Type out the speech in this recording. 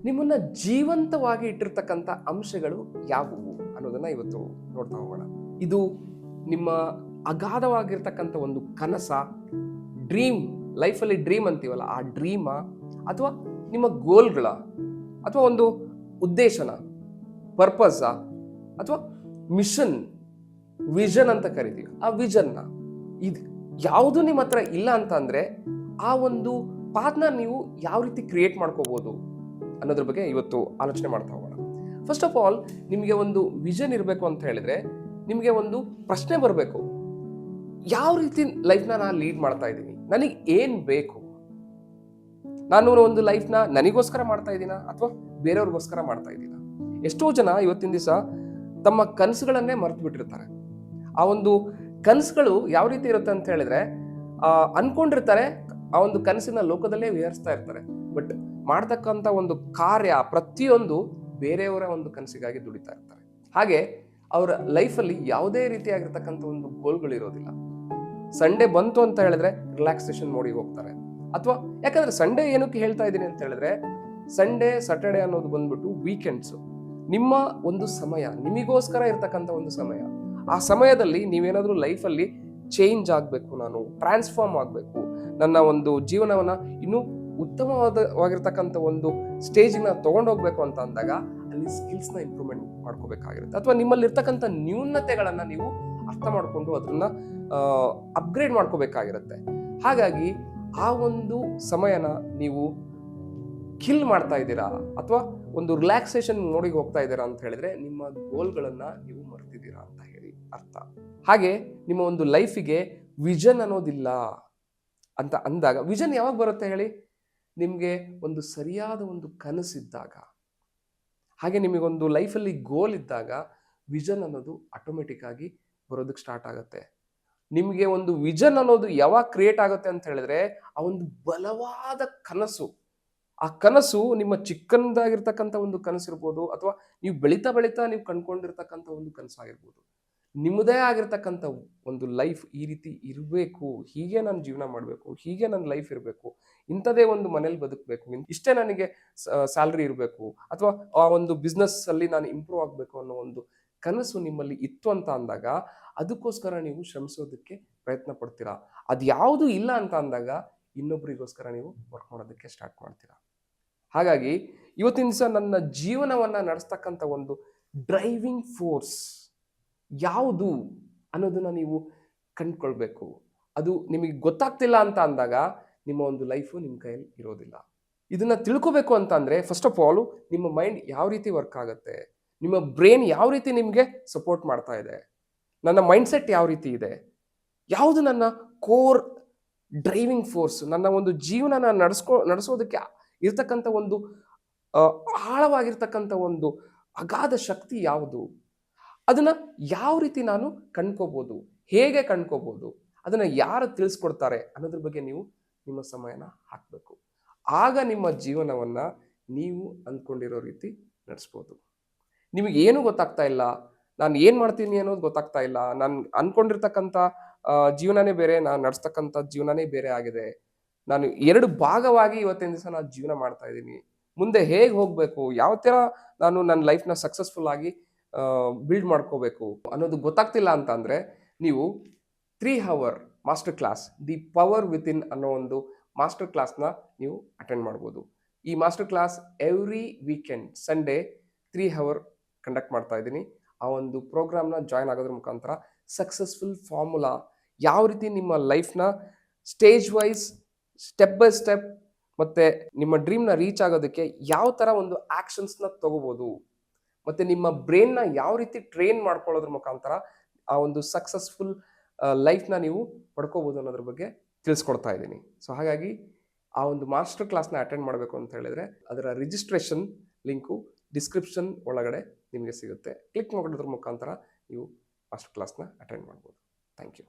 ನಿಮ್ಮನ್ನ ಜೀವಂತವಾಗಿ ಇಟ್ಟಿರ್ತಕ್ಕಂಥ ಅಂಶಗಳು ಯಾವುವು ಅನ್ನೋದನ್ನ ಇವತ್ತು ನೋಡ್ತಾ ಹೋಗೋಣ. ಇದು ನಿಮ್ಮ ಅಗಾಧವಾಗಿರ್ತಕ್ಕಂಥ ಒಂದು ಕನಸ, ಡ್ರೀಮ್, ಲೈಫಲ್ಲಿ ಡ್ರೀಮ್ ಅಂತೀವಲ್ಲ, ಆ ಡ್ರೀಮ, ಅಥವಾ ನಿಮ್ಮ ಗೋಲ್ಗಳ, ಅಥವಾ ಒಂದು ಉದ್ದೇಶನ, ಪರ್ಪಸ್, ಅಥವಾ ಮಿಷನ್, ವಿಷನ್ ಅಂತ ಕರಿತೀವಿ. ಆ ವಿಷನ್ನ ಇದು ಯಾವುದು ನಿಮ್ಮ ಹತ್ರ ಇಲ್ಲ ಅಂತ ಅಂದ್ರೆ ಆ ಒಂದು ಪಾತ್ನ ನೀವು ಯಾವ ರೀತಿ ಕ್ರಿಯೇಟ್ ಮಾಡ್ಕೋಬಹುದು ಅನ್ನೋದ್ರ ಬಗ್ಗೆ ಇವತ್ತು ಆಲೋಚನೆ ಮಾಡ್ತಾ ಹೋಗೋಣ. ಫಸ್ಟ್ ಆಫ್ ಆಲ್, ನಿಮಗೆ ಒಂದು ವಿಷನ್ ಇರಬೇಕು ಅಂತ ಹೇಳಿದ್ರೆ ನಿಮಗೆ ಒಂದು ಪ್ರಶ್ನೆ ಬರಬೇಕು. ಯಾವ ರೀತಿ ಲೈಫ್ನ ನಾನು ಲೀಡ್ ಮಾಡ್ತಾ ಇದ್ದೀನಿ, ನನಗೆ ಏನ್ ಬೇಕು, ನಾನು ಒಂದು ಲೈಫ್ನ ನನಗೋಸ್ಕರ ಮಾಡ್ತಾ ಇದ್ದೀನಾ ಅಥವಾ ಬೇರೆಯವ್ರಿಗೋಸ್ಕರ ಮಾಡ್ತಾ ಇದ್ದೀನಾ? ಎಷ್ಟೋ ಜನ ಇವತ್ತಿನ ದಿವಸ ತಮ್ಮ ಕನಸುಗಳನ್ನೇ ಮರೆತು ಬಿಟ್ಟಿರ್ತಾರೆ. ಆ ಒಂದು ಕನಸುಗಳು ಯಾವ ರೀತಿ ಇರುತ್ತೆ ಅಂತ ಹೇಳಿದ್ರೆ, ಅನ್ಕೊಂಡಿರ್ತಾರೆ ಆ ಒಂದು ಕನಸಿನ ಲೋಕದಲ್ಲೇ ವಿಹರಿಸ್ತಾ ಇರ್ತಾರೆ. ಬಟ್ ಮಾಡ್ತಕ್ಕಂಥ ಒಂದು ಕಾರ್ಯ ಪ್ರತಿಯೊಂದು ಬೇರೆಯವರ ಒಂದು ಕನಸಿಗಾಗಿ ದುಡಿತಾ ಇರ್ತಾರೆ. ಹಾಗೆ ಅವರ ಲೈಫಲ್ಲಿ ಯಾವುದೇ ರೀತಿಯಾಗಿರ್ತಕ್ಕಂಥ ಒಂದು ಗೋಲ್ಗಳಿರೋದಿಲ್ಲ. ಸಂಡೇ ಬಂತು ಅಂತ ಹೇಳಿದ್ರೆ ರಿಲ್ಯಾಕ್ಸೇಷನ್ ಮೋಡಿಗೆ ಹೋಗ್ತಾರೆ. ಅಥವಾ ಯಾಕಂದ್ರೆ ಸಂಡೇ ಏನಕ್ಕೆ ಹೇಳ್ತಾ ಇದ್ದೀನಿ ಅಂತ ಹೇಳಿದ್ರೆ, ಸಂಡೇ ಸ್ಯಾಟರ್ಡೇ ಅನ್ನೋದು ಬಂದ್ಬಿಟ್ಟು ವೀಕೆಂಡ್ಸ್, ನಿಮ್ಮ ಒಂದು ಸಮಯ, ನಿಮಗೋಸ್ಕರ ಇರ್ತಕ್ಕಂಥ ಒಂದು ಸಮಯ. ಆ ಸಮಯದಲ್ಲಿ ನೀವೇನಾದ್ರೂ ಲೈಫಲ್ಲಿ ಚೇಂಜ್ ಆಗಬೇಕು, ನಾನು ಟ್ರಾನ್ಸ್ಫಾರ್ಮ್ ಆಗಬೇಕು, ನನ್ನ ಒಂದು ಜೀವನವನ್ನ ಇನ್ನೂ ಉತ್ತಮವಾಗಿರ್ತಕ್ಕಂಥ ಒಂದು ಸ್ಟೇಜಿನ ತಗೊಂಡೋಗ್ಬೇಕು ಅಂತ ಅಂದಾಗ ಅಲ್ಲಿ ಸ್ಕಿಲ್ಸ್ನ ಇಂಪ್ರೂವ್ಮೆಂಟ್ ಮಾಡ್ಕೋಬೇಕಾಗಿರುತ್ತೆ. ಅಥವಾ ನಿಮ್ಮಲ್ಲಿ ಇರ್ತಕ್ಕಂಥ ನ್ಯೂನತೆಗಳನ್ನ ನೀವು ಅರ್ಥ ಮಾಡಿಕೊಂಡು ಅದನ್ನ ಅಪ್ಗ್ರೇಡ್ ಮಾಡ್ಕೋಬೇಕಾಗಿರುತ್ತೆ. ಹಾಗಾಗಿ ಆ ಒಂದು ಸಮಯನ ನೀವು ಕಿಲ್ ಮಾಡ್ತಾ ಇದ್ದೀರಾ ಅಥವಾ ಒಂದು ರಿಲ್ಯಾಕ್ಸೇಷನ್ ನೋಡಿಗೆ ಹೋಗ್ತಾ ಇದ್ದೀರಾ ಅಂತ ಹೇಳಿದ್ರೆ ನಿಮ್ಮ ಗೋಲ್ಗಳನ್ನ ನೀವು ಮರ್ತಿದ್ದೀರಾ ಅಂತ ಹೇಳಿ ಅರ್ಥ. ಹಾಗೆ ನಿಮ್ಮ ಒಂದು ಲೈಫಿಗೆ ವಿಷನ್ ಅನ್ನೋದಿಲ್ಲ ಅಂತ ಅಂದಾಗ, ವಿಷನ್ ಯಾವಾಗ ಬರುತ್ತೆ ಹೇಳಿ? ನಿಮಗೆ ಒಂದು ಸರಿಯಾದ ಒಂದು ಕನಸಿದ್ದಾಗ, ಹಾಗೆ ನಿಮಗೊಂದು ಲೈಫಲ್ಲಿ ಗೋಲ್ ಇದ್ದಾಗ ವಿಷನ್ ಅನ್ನೋದು ಆಟೋಮೆಟಿಕ್ ಆಗಿ ಬರೋದಕ್ಕೆ ಸ್ಟಾರ್ಟ್ ಆಗುತ್ತೆ. ನಿಮಗೆ ಒಂದು ವಿಷನ್ ಅನ್ನೋದು ಯಾವಾಗ ಕ್ರಿಯೇಟ್ ಆಗುತ್ತೆ ಅಂತ ಹೇಳಿದ್ರೆ, ಆ ಒಂದು ಬಲವಾದ ಕನಸು, ಆ ಕನಸು ನಿಮ್ಮ ಚಿಕ್ಕದಾಗಿರ್ತಕ್ಕಂಥ ಒಂದು ಕನಸಿರ್ಬೋದು, ಅಥವಾ ನೀವು ಬೆಳೀತಾ ಬೆಳೀತಾ ನೀವು ಕಂಡ್ಕೊಂಡಿರ್ತಕ್ಕಂಥ ಒಂದು ಕನಸಾಗಿರ್ಬೋದು. ನಿಮ್ಮದೇ ಆಗಿರ್ತಕ್ಕಂಥ ಒಂದು ಲೈಫ್ ಈ ರೀತಿ ಇರಬೇಕು, ಹೀಗೆ ನಾನು ಜೀವನ ಮಾಡಬೇಕು, ಹೀಗೆ ನನ್ನ ಲೈಫ್ ಇರಬೇಕು, ಇಂಥದೇ ಒಂದು ಮನೇಲಿ ಬದುಕಬೇಕು, ಇಷ್ಟೇ ನನಗೆ ಸ್ಯಾಲ್ರಿ ಇರಬೇಕು, ಅಥವಾ ಆ ಒಂದು ಬಿಸ್ನೆಸ್ ಅಲ್ಲಿ ನಾನು ಇಂಪ್ರೂವ್ ಆಗಬೇಕು ಅನ್ನೋ ಒಂದು ಕನಸು ನಿಮ್ಮಲ್ಲಿ ಇತ್ತು ಅಂತ ಅಂದಾಗ ಅದಕ್ಕೋಸ್ಕರ ನೀವು ಶ್ರಮಿಸೋದಕ್ಕೆ ಪ್ರಯತ್ನ ಪಡ್ತೀರಾ. ಅದು ಯಾವುದು ಇಲ್ಲ ಅಂತ ಅಂದಾಗ ಇನ್ನೊಬ್ಬರಿಗೋಸ್ಕರ ನೀವು ವರ್ಕ್ ಮಾಡೋದಕ್ಕೆ ಸ್ಟಾರ್ಟ್ ಮಾಡ್ತೀರಾ. ಹಾಗಾಗಿ ಇವತ್ತಿನ ದಿವಸ ನನ್ನ ಜೀವನವನ್ನ ನಡೆಸ್ತಕ್ಕಂಥ ಒಂದು ಡ್ರೈವಿಂಗ್ ಫೋರ್ಸ್ ಯಾವುದು ಅನ್ನೋದನ್ನ ನೀವು ಕಂಡುಕೊಳ್ಬೇಕು. ಅದು ನಿಮಗೆ ಗೊತ್ತಾಗ್ತಿಲ್ಲ ಅಂತ ಅಂದಾಗ ನಿಮ್ಮ ಒಂದು ಲೈಫು ನಿಮ್ಮ ಕೈಯಲ್ಲಿ ಇರೋದಿಲ್ಲ. ಇದನ್ನ ತಿಳ್ಕೋಬೇಕು ಅಂತ ಅಂದ್ರೆ ಫಸ್ಟ್ ಆಫ್ ಆಲ್ ನಿಮ್ಮ ಮೈಂಡ್ ಯಾವ ರೀತಿ ವರ್ಕ್ ಆಗುತ್ತೆ, ನಿಮ್ಮ ಬ್ರೈನ್ ಯಾವ ರೀತಿ ನಿಮಗೆ ಸಪೋರ್ಟ್ ಮಾಡ್ತಾ ಇದೆ, ನನ್ನ ಮೈಂಡ್ ಸೆಟ್ ಯಾವ ರೀತಿ ಇದೆ, ಯಾವುದು ನನ್ನ ಕೋರ್ ಡ್ರೈವಿಂಗ್ ಫೋರ್ಸ್, ನನ್ನ ಒಂದು ಜೀವನ ನಡೆಸೋದಕ್ಕೆ ಇರ್ತಕ್ಕಂಥ ಒಂದು ಆಳವಾಗಿರ್ತಕ್ಕಂಥ ಒಂದು ಅಗಾಧ ಶಕ್ತಿ ಯಾವುದು, ಅದನ್ನ ಯಾವ ರೀತಿ ನಾನು ಕಂಡ್ಕೋಬಹುದು, ಹೇಗೆ ಕಂಡ್ಕೋಬಹುದು, ಅದನ್ನ ಯಾರು ತಿಳಿಸ್ಕೊಡ್ತಾರೆ ಅನ್ನೋದ್ರ ಬಗ್ಗೆ ನೀವು ನಿಮ್ಮ ಸಮಯನ ಹಾಕಬೇಕು. ಆಗ ನಿಮ್ಮ ಜೀವನವನ್ನ ನೀವು ಅಂದ್ಕೊಂಡಿರೋ ರೀತಿ ನಡೆಸ್ಬೋದು. ನಿಮಗೆ ಏನು ಗೊತ್ತಾಗ್ತಾ ಇಲ್ಲ, ನಾನು ಏನು ಮಾಡ್ತೀನಿ ಅನ್ನೋದು ಗೊತ್ತಾಗ್ತಾ ಇಲ್ಲ, ನಾನು ಅನ್ಕೊಂಡಿರ್ತಕ್ಕಂಥ ಜೀವನನೇ ಬೇರೆ, ನಾನು ನಡೆಸ್ತಕ್ಕಂಥ ಜೀವನನೇ ಬೇರೆ ಆಗಿದೆ, ನಾನು ಎರಡು ಭಾಗವಾಗಿ ಇವತ್ತಿನ ದಿವಸ ನಾನು ಜೀವನ ಮಾಡ್ತಾ ಇದ್ದೀನಿ, ಮುಂದೆ ಹೇಗೆ ಹೋಗಬೇಕು, ಯಾವ ಥರ ನಾನು ನನ್ನ ಲೈಫ್ನ ಸಕ್ಸಸ್ಫುಲ್ ಆಗಿ ಬಿಲ್ಡ್ ಮಾಡ್ಕೋಬೇಕು ಅನ್ನೋದು ಗೊತ್ತಾಗ್ತಿಲ್ಲ ಅಂತ ಅಂದರೆ ನೀವು 3 hour master class, the power within ಅನ್ನೋ ಒಂದು ಮಾಸ್ಟರ್ ಕ್ಲಾಸ್ನ ನೀವು ಅಟೆಂಡ್ ಮಾಡ್ಬೋದು. ಈ master class every weekend Sunday 3 hour conduct ಮಾಡ್ತಾ ಇದ್ದೀನಿ. ಆ ಒಂದು ಪ್ರೋಗ್ರಾಮ್ನ ಜಾಯ್ನ್ ಆಗೋದ್ರ ಮುಖಾಂತರ ಸಕ್ಸಸ್ಫುಲ್ ಫಾರ್ಮುಲಾ, ಯಾವ ರೀತಿ ನಿಮ್ಮ ಲೈಫ್ನ stage wise step by step ಮತ್ತು ನಿಮ್ಮ ಡ್ರೀಮ್ನ ರೀಚ್ ಆಗೋದಕ್ಕೆ ಯಾವ ಥರ ಒಂದು ಆ್ಯಕ್ಷನ್ಸ್ನ ತಗೋಬೋದು, ಮತ್ತು ನಿಮ್ಮ ಬ್ರೈನ್ನ ಯಾವ ರೀತಿ ಟ್ರೈನ್ ಮಾಡ್ಕೊಳ್ಳೋದ್ರ ಮುಖಾಂತರ ಆ ಒಂದು ಸಕ್ಸಸ್ಫುಲ್ ಲೈಫ್ನ ನೀವು ಪಡ್ಕೋಬೋದು ಅನ್ನೋದ್ರ ಬಗ್ಗೆ ತಿಳಿಸ್ಕೊಡ್ತಾ ಇದ್ದೀನಿ. ಸೊ ಹಾಗಾಗಿ ಆ ಒಂದು ಮಾಸ್ಟರ್ ಕ್ಲಾಸ್ನ ಅಟೆಂಡ್ ಮಾಡಬೇಕು ಅಂತ ಹೇಳಿದ್ರೆ ಅದರ ರಿಜಿಸ್ಟ್ರೇಷನ್ ಲಿಂಕು ಡಿಸ್ಕ್ರಿಪ್ಷನ್ ಒಳಗಡೆ ನಿಮಗೆ ಸಿಗುತ್ತೆ. ಕ್ಲಿಕ್ ಮಾಡೋದ್ರ ಮುಖಾಂತರ ನೀವು ಮಾಸ್ಟರ್ ಕ್ಲಾಸ್ನ ಅಟೆಂಡ್ ಮಾಡ್ಬೋದು. Thank you.